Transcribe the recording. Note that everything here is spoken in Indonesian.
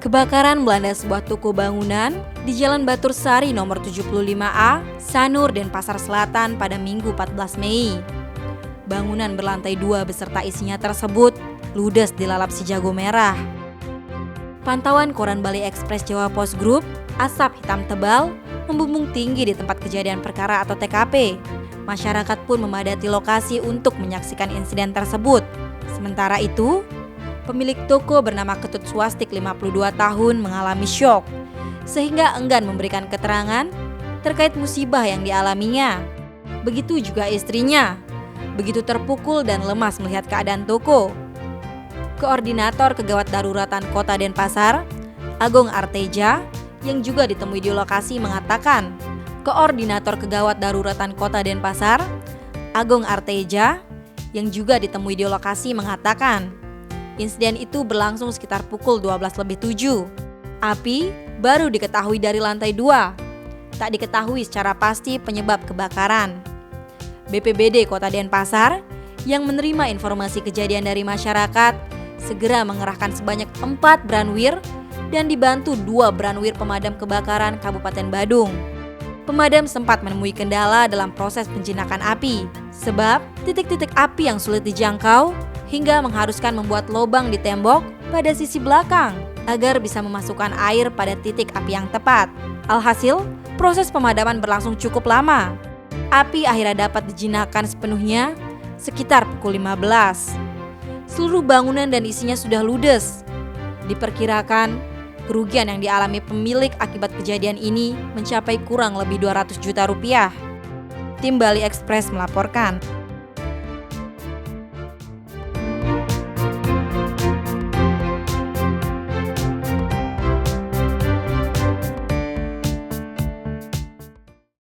Kebakaran melanda sebuah toko bangunan di Jalan Batur Sari nomor 75A, Sanur, Denpasar Selatan pada Minggu 14 Mei. Bangunan berlantai 2 beserta isinya tersebut ludes dilalap si jago merah. Pantauan koran Bali Express Jawa Post Group, asap hitam tebal membumbung tinggi di tempat kejadian perkara atau TKP. Masyarakat pun memadati lokasi untuk menyaksikan insiden tersebut. Sementara itu, pemilik toko bernama Ketut Swastik 52 tahun mengalami syok sehingga enggan memberikan keterangan terkait musibah yang dialaminya. Begitu juga istrinya, begitu terpukul dan lemas melihat keadaan toko. Koordinator Kegawat Daruratan Kota Denpasar, Agung Arteja, yang juga ditemui di lokasi mengatakan, Koordinator Kegawat Daruratan Kota Denpasar, Agung Arteja, yang juga ditemui di lokasi mengatakan, insiden itu berlangsung sekitar pukul 12:07. Api baru diketahui dari lantai 2. Tak diketahui secara pasti penyebab kebakaran. BPBD Kota Denpasar yang menerima informasi kejadian dari masyarakat segera mengerahkan sebanyak 4 branwir dan dibantu 2 branwir pemadam kebakaran Kabupaten Badung. Pemadam sempat menemui kendala dalam proses penjinakan api, sebab titik-titik api yang sulit dijangkau hingga mengharuskan membuat lubang di tembok pada sisi belakang agar bisa memasukkan air pada titik api yang tepat. Alhasil, proses pemadaman berlangsung cukup lama. Api akhirnya dapat dijinakkan sepenuhnya sekitar pukul 15. Seluruh bangunan dan isinya sudah ludes. Diperkirakan kerugian yang dialami pemilik akibat kejadian ini mencapai kurang lebih 200 juta rupiah. Tim Bali Express melaporkan.